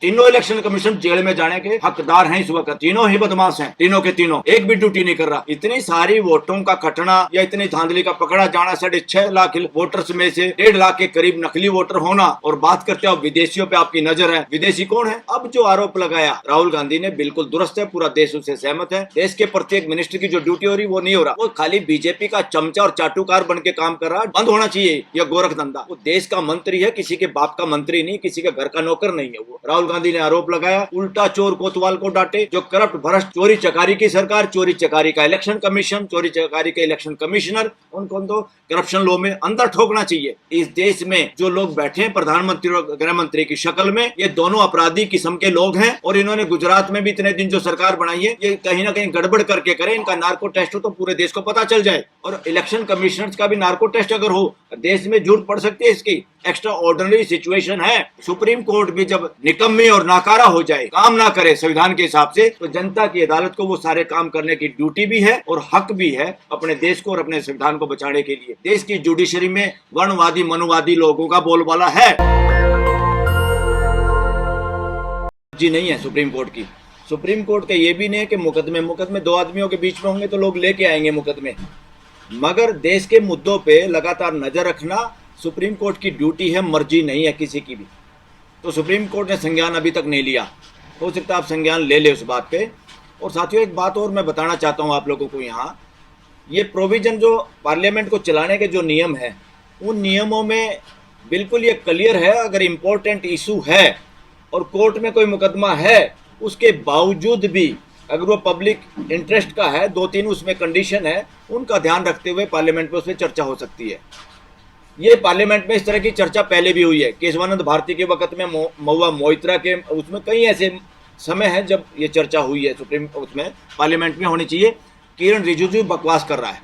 तीनों election commission jail में जाने के हकदार हैं इस वक्त। तीनों ही बदमाश हैं, तीनों के तीनों। एक भी ड्यूटी नहीं कर रहा। इतनी सारी वोटों का कटना या इतनी धांधली का पकड़ा जाना, 6.5 लाख वोटर्स में से 1.5 लाख के करीब नकली वोटर होना, और बात करते हो विदेशियों पे आपकी नजर है। विदेशी कौन है? अब जो आरोप लगाया राहुल गांधी ने बिल्कुल दुरुस्त है, पूरा देश उससे सहमत है। देश के प्रत्येक मिनिस्टर की जो ड्यूटी हो रही वो नहीं हो रहा, वो खाली बीजेपी का चमचा और चाटुकार बन के काम कर रहा है। बंद होना चाहिए यह गोरख धंधा। वो देश का मंत्री है, किसी के बाप का मंत्री नहीं, किसी के घर का नौकर नहीं है वो। राहुल गांधी ने आरोप लगाया, उल्टा चोर कोतवाल को डांटे। जो करप्ट भ्रष्ट चोरी चकारी की सरकार, चोरी चकारी का इलेक्शन कमीशन, चोरी चकारी के इलेक्शन कमिश्नर, उनको तो करप्शन लॉ में अंदर ठोकना चाहिए। इस देश में जो लोग बैठे हैं प्रधानमंत्री और गृह मंत्री की शक्ल में, ये दोनों अपराधी किस्म के लोग हैं। और इन्होंने गुजरात में भी इतने दिन जो सरकार बनाई है, ये कहीं ना कहीं गड़बड़ करके करे। इनका नार्को टेस्ट हो तो पूरे देश को पता चल जाए। और इलेक्शन कमिश्नर का भी नार्को टेस्ट अगर हो, देश में जरूरत पड़ सकती है इसकी। एक्स्ट्रा ऑर्डिनरी सिचुएशन है। सुप्रीम कोर्ट भी जब निकम्मी और नाकारा हो जाए, काम ना करे संविधान के हिसाब से, तो जनता की अदालत को वो सारे काम करने की ड्यूटी भी है और हक भी है अपने देश को और अपने संविधान को बचाने के लिए। देश की जुडिशरी में वर्णवादी मनुवादी लोगों का बोलबाला है जी नहीं है सुप्रीम कोर्ट की। सुप्रीम कोर्ट का ये भी नहीं है कि मुकदमे दो आदमियों के बीच में होंगे तो लोग लेके आएंगे मुकदमे, मगर देश के मुद्दों पे लगातार नजर रखना सुप्रीम कोर्ट की ड्यूटी है, मर्जी नहीं है किसी की भी। तो सुप्रीम कोर्ट ने संज्ञान अभी तक नहीं लिया, हो सकता है आप संज्ञान ले ले उस बात पे। और साथियों एक बात और मैं बताना चाहता हूँ आप लोगों को, यहाँ ये प्रोविजन जो पार्लियामेंट को चलाने के जो नियम है, उन नियमों में बिल्कुल ये क्लियर है, अगर इम्पोर्टेंट इशू है और कोर्ट में कोई मुकदमा है, उसके बावजूद भी अगर वो पब्लिक इंटरेस्ट का है, 2-3 उसमें कंडीशन है, उनका ध्यान रखते हुए पार्लियामेंट में उसमें चर्चा हो सकती है। ये पार्लियामेंट में इस तरह की चर्चा पहले भी हुई है। केशवानंद भारती के वक्त में, महुआ मोइत्रा के उसमें कई ऐसे समय है जब ये चर्चा हुई है सुप्रीम उसमें पार्लियामेंट में होनी चाहिए। किरण रिजिजू बकवास कर रहा है।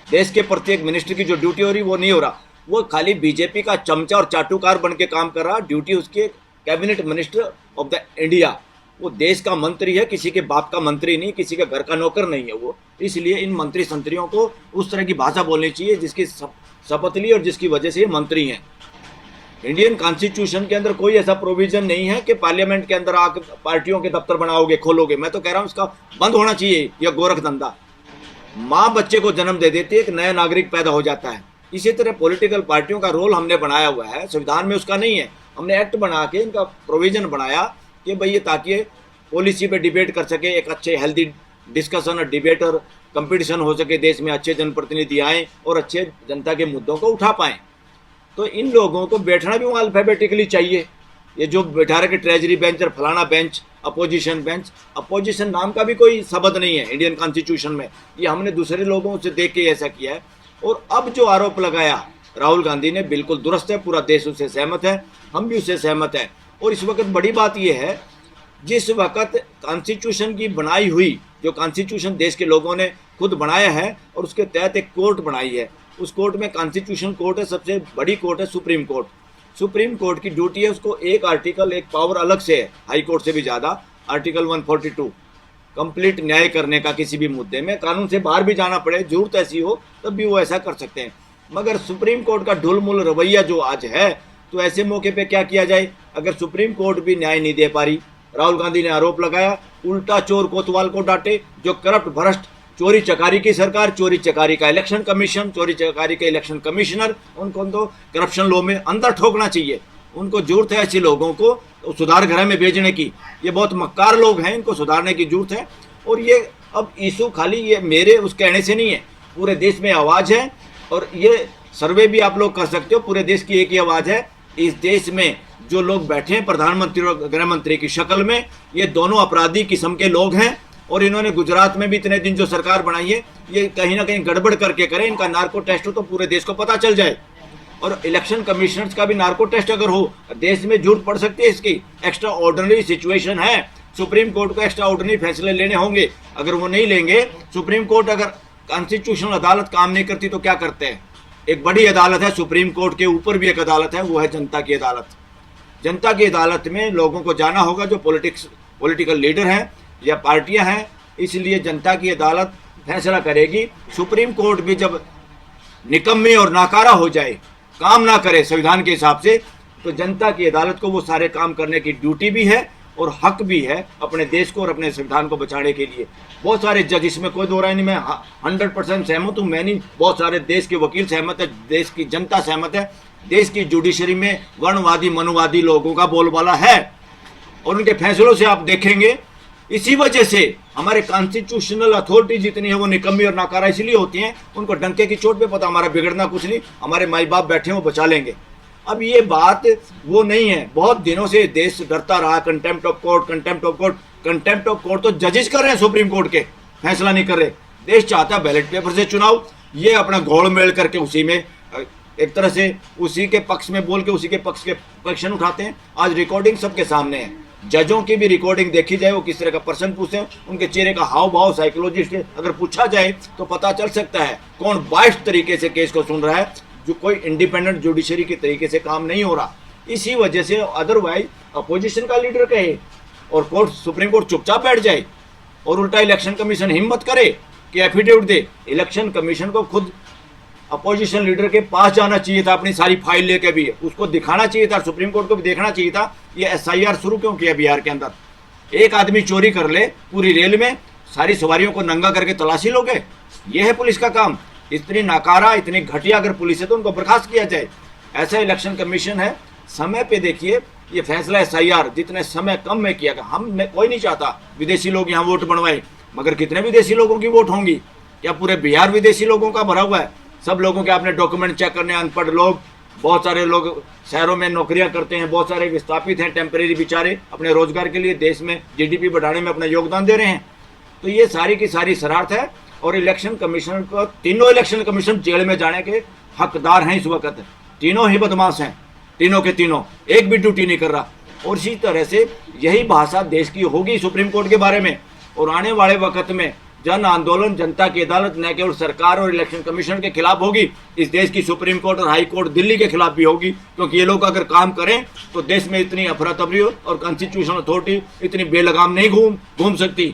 देश के प्रत्येक मिनिस्टर की जो ड्यूटी हो रही वो नहीं हो रहा, वो खाली बीजेपी का चमचा और चाटुकार बन के काम कर रहा। ड्यूटी उसके cabinet minister of the India, वो देश का मंत्री है, किसी के बाप का मंत्री नहीं, किसी के घर का नौकर नहीं है वो। इसलिए इन मंत्री संतरियों को उस तरह की भाषा बोलनी चाहिए जिसकी शपथ ली और जिसकी वजह से ये मंत्री हैं। इंडियन कॉन्स्टिट्यूशन के अंदर कोई ऐसा प्रोविजन नहीं है कि पार्लियामेंट के अंदर आकर पार्टियों के दफ्तर बनाओगे, खोलोगे। मैं तो कह रहा हूँ इसका बंद होना चाहिए यह गोरख धंधा। माँ बच्चे को जन्म दे देती है, एक नया नागरिक पैदा हो जाता है। इसी तरह पॉलिटिकल पार्टियों का रोल हमने बनाया हुआ है, संविधान में उसका नहीं है। हमने एक्ट बना के इनका प्रोविजन बनाया कि भाई ये ताकि पॉलिसी पे डिबेट कर सके, एक अच्छे हेल्दी डिस्कशन और डिबेट और कंपटीशन हो सके, देश में अच्छे जनप्रतिनिधि आएँ और अच्छे जनता के मुद्दों को उठा पाएँ। तो इन लोगों को बैठना भी वहाँ अल्फाबेटिकली चाहिए। ये जो बैठा रखे ट्रेजरी बेंच और फलाना बेंच, अपोजिशन बेंच, अपोजिशन नाम का भी कोई शब्द नहीं है इंडियन कॉन्स्टिट्यूशन में। ये हमने दूसरे लोगों से देख के ऐसा किया है। और अब जो आरोप लगाया राहुल गांधी ने बिल्कुल दुरुस्त है, पूरा देश उससे सहमत है, हम भी उससे सहमत है। और इस वक्त बड़ी बात यह है, जिस वक्त कॉन्स्टिट्यूशन की बनाई हुई, जो कॉन्स्टिट्यूशन देश के लोगों ने खुद बनाया है और उसके तहत एक कोर्ट बनाई है, उस कोर्ट में कॉन्स्टिट्यूशन कोर्ट है, सबसे बड़ी कोर्ट है सुप्रीम कोर्ट। सुप्रीम कोर्ट की ड्यूटी है, उसको एक आर्टिकल, एक पावर अलग से है, हाई कोर्ट से भी ज़्यादा, आर्टिकल 142 कंप्लीट न्याय करने का। किसी भी मुद्दे में कानून से बाहर भी जाना पड़े, जरूरत ऐसी हो तब भी वो ऐसा कर सकते हैं। मगर सुप्रीम कोर्ट का ढुलमुल रवैया जो आज है, तो ऐसे मौके पे क्या किया जाए अगर सुप्रीम कोर्ट भी न्याय नहीं दे पा रही। राहुल गांधी ने आरोप लगाया, उल्टा चोर कोतवाल को डांटे। जो करप्ट भ्रष्ट चोरी चकारी की सरकार, चोरी चकारी का इलेक्शन कमीशन, चोरी चकारी के इलेक्शन कमिश्नर, उनको तो करप्शन लॉ में अंदर ठोकना चाहिए। उनको जरूरत है ऐसे लोगों को सुधार गृह में भेजने की। ये बहुत मक्कार लोग हैं, इनको सुधारने की जरूरत है। और ये अब इशू खाली ये मेरे उस कहने से नहीं है, पूरे देश में आवाज़ है। और ये सर्वे भी आप लोग कर सकते हो, पूरे देश की एक ही आवाज़ है। इस देश में जो लोग बैठे हैं प्रधानमंत्री और गृह मंत्री की शक्ल में, ये दोनों अपराधी किस्म के लोग हैं। और इन्होंने गुजरात में भी इतने दिन जो सरकार बनाई है, ये कहीं ना कहीं गड़बड़ करके करे। इनका नार्को टेस्ट हो तो पूरे देश को पता चल जाए। और इलेक्शन कमिश्नर्स का भी नार्को टेस्ट अगर हो, देश में जरूरत पड़ सकती है इसकी। एक्स्ट्रा ऑर्डिनरी सिचुएशन है, सुप्रीम कोर्ट को एक्स्ट्रा ऑर्डिनरी फैसले लेने होंगे। अगर वो नहीं लेंगे, सुप्रीम कोर्ट अगर कॉन्स्टिट्यूशनल अदालत काम नहीं करती तो क्या करते हैं? एक बड़ी अदालत है सुप्रीम कोर्ट के ऊपर भी एक अदालत है, वो है जनता की अदालत। जनता की अदालत में लोगों को जाना होगा, जो पॉलिटिकल लीडर हैं या पार्टियां हैं। इसलिए जनता की अदालत फैसला करेगी। सुप्रीम कोर्ट भी जब निकम्मी और नाकारा हो जाए, काम ना करे संविधान के हिसाब से, तो जनता की अदालत को वो सारे काम करने की ड्यूटी भी है और हक भी है अपने देश को और अपने संविधान को बचाने के लिए। बहुत सारे जज, इसमें कोई दो राय नहीं, मैं 100% सहमत हूँ। मैं नहीं, बहुत सारे देश के वकील सहमत है, देश की जनता सहमत है। देश की जुडिशरी में वर्णवादी मनुवादी लोगों का बोलबाला है और उनके फैसलों से आप देखेंगे, इसी वजह से हमारे कॉन्स्टिट्यूशनल अथॉरिटी जितनी है वो निकम्मी और नाकारा इसलिए होती हैं, उनको डंके की चोट पे पता हमारा बिगड़ना कुछ नहीं, हमारे माई बाप बैठे हैं वो बचा लेंगे। अब ये बात वो नहीं है, बहुत दिनों से देश डरता रहा contempt of court, contempt of court. Contempt of court तो जजेस कर रहे हैं, सुप्रीम कोर्ट के फैसला नहीं कर रहे। देश चाहता है बैलेट पेपर से चुनाव, ये अपना घोल मेल करके उसी में एक तरह से उसी के पक्ष में बोल के उसी के पक्ष के क्वेश्चन उठाते हैं। आज रिकॉर्डिंग सबके सामने है, जजों की भी रिकॉर्डिंग देखी जाए, वो किस तरह का प्रश्न पूछते हैं, उनके चेहरे का हाव भाव साइकोलॉजिस्ट अगर पूछा जाए तो पता चल सकता है कौन बाइस्ड तरीके से केस को सुन रहा है, जो कोई इंडिपेंडेंट जुडिशरी के तरीके से काम नहीं हो रहा। इसी वजह से अदरवाइज अपोजिशन का लीडर कहे और कोर्ट, सुप्रीम कोर्ट चुपचाप बैठ जाए और उल्टा इलेक्शन कमीशन हिम्मत करे कि एफिडेविट दे। इलेक्शन कमीशन को खुद अपोजिशन लीडर के पास जाना चाहिए था, अपनी सारी फाइल लेके भी उसको दिखाना चाहिए था, सुप्रीम कोर्ट को भी देखना चाहिए था ये SIR शुरू क्यों किया बिहार के अंदर। एक आदमी चोरी कर ले पूरी रेल में, सारी सवारियों को नंगा करके तलाशी लोगे, ये है पुलिस का काम। इतनी नाकारा, इतनी घटिया अगर पुलिस है तो उनको बर्खास्त किया जाए। ऐसा इलेक्शन कमीशन है, समय पे देखिए ये फैसला SIR जितने समय कम में किया गया। हम कोई नहीं चाहता विदेशी लोग यहाँ वोट बनवाए, मगर कितने विदेशी लोगों की वोट होंगी? क्या पूरे बिहार विदेशी लोगों का भरा हुआ है? सब लोगों के आपने डॉक्यूमेंट चेक करने, अनपढ़ लोग, बहुत सारे लोग शहरों में नौकरियां करते हैं, बहुत सारे विस्थापित हैं, टेम्परेरी बेचारे अपने रोजगार के लिए देश में GDP बढ़ाने में अपना योगदान दे रहे हैं। तो ये सारी की सारी शरारत है और इलेक्शन कमीशन को, तीनों इलेक्शन कमीशन जेल में जाने के हकदार हैं इस वक्त। तीनों ही बदमाश हैं, तीनों के तीनों, एक भी ड्यूटी नहीं कर रहा। और इसी तरह से यही भाषा देश की होगी सुप्रीम कोर्ट के बारे में। और आने वाले वक्त में जन आंदोलन जनता की अदालत न केवल सरकार और इलेक्शन कमीशन के खिलाफ होगी, इस देश की सुप्रीम कोर्ट और हाई कोर्ट दिल्ली के खिलाफ भी होगी। क्योंकि ये लोग अगर काम करें तो देश में इतनी अफरा तफरी और कॉन्स्टिट्यूशनल अथॉरिटी इतनी बेलगाम नहीं घूम सकती।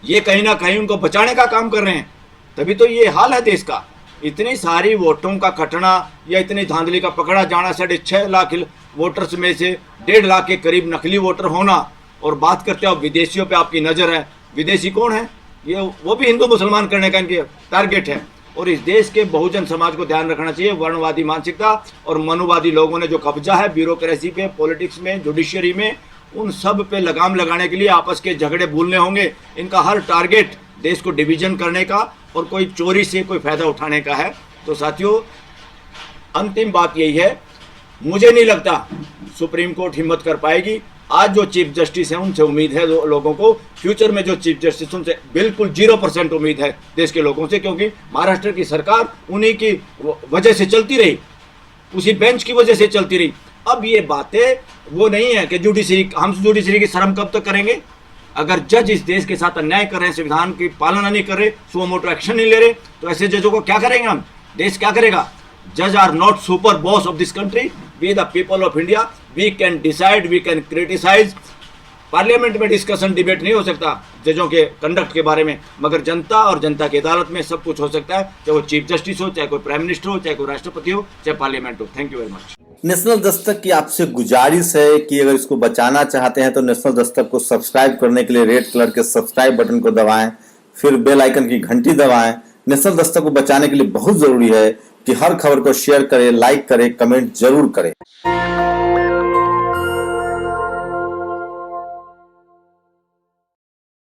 ये कहीं ना कहीं उनको बचाने का काम कर रहे हैं, तभी तो ये हाल है देश का। इतनी सारी वोटों का कटना या इतनी धांधली का पकड़ा जाना, 6.5 लाख वोटर्स में से 1.5 लाख के करीब नकली वोटर होना। और बात करते हो विदेशियों पे आपकी नज़र है, विदेशी कौन है? ये वो भी हिंदू मुसलमान करने का इनके टारगेट है। और इस देश के बहुजन समाज को ध्यान रखना चाहिए। वर्णवादी मानसिकता और मनुवादी लोगों ने जो कब्जा है ब्यूरोक्रेसी पे, पॉलिटिक्स में, जुडिशरी में, उन सब पे लगाम लगाने के लिए आपस के झगड़े भूलने होंगे। इनका हर टारगेट देश को डिवीजन करने का और कोई चोरी से कोई फायदा उठाने का है। तो साथियों, अंतिम बात यही है, मुझे नहीं लगता सुप्रीम कोर्ट हिम्मत कर पाएगी। आज जो चीफ जस्टिस हैं उनसे उम्मीद है लोगों को, फ्यूचर में जो चीफ जस्टिस उनसे बिल्कुल 0% उम्मीद है देश के लोगों से। क्योंकि महाराष्ट्र की सरकार उन्हीं की वजह से चलती रही, उसी बेंच की वजह से चलती रही। अब ये बातें वो नहीं है कि जुडिशरी, हम जुडिशरी की शर्म कब तक करेंगे? अगर जज इस देश के साथ अन्याय कर रहे हैं, संविधान की पालना नहीं कर रहे, सुओ मोटो एक्शन नहीं ले रहे, तो ऐसे जजों को क्या करेंगे हम? देश क्या करेगा? जज are not super boss of this country, we the people of India, we can decide, we can criticise. Parliament में डिस्कशन डिबेट नहीं हो सकता जजों के कंडक्ट के बारे में, मगर जनता और जनता की अदालत में सब कुछ हो सकता है, चाहे वो चीफ जस्टिस हो, चाहे कोई प्राइम मिनिस्टर हो, चाहे कोई राष्ट्रपति हो, चाहे पार्लियामेंट हो। Thank you very much. National Dastak की आपसे गुजारिश है कि अगर इसको बचाना चाहते हैं तो नेशनल दस्तक को सब्सक्राइब करने के लिए रेड कलर के सब्सक्राइब बटन को दबाएं, फिर बेल आइकन की घंटी दबाएं। नेशनल दस्तक को बचाने के लिए बहुत जरूरी है कि हर खबर को शेयर करें, लाइक करें, कमेंट जरूर करें।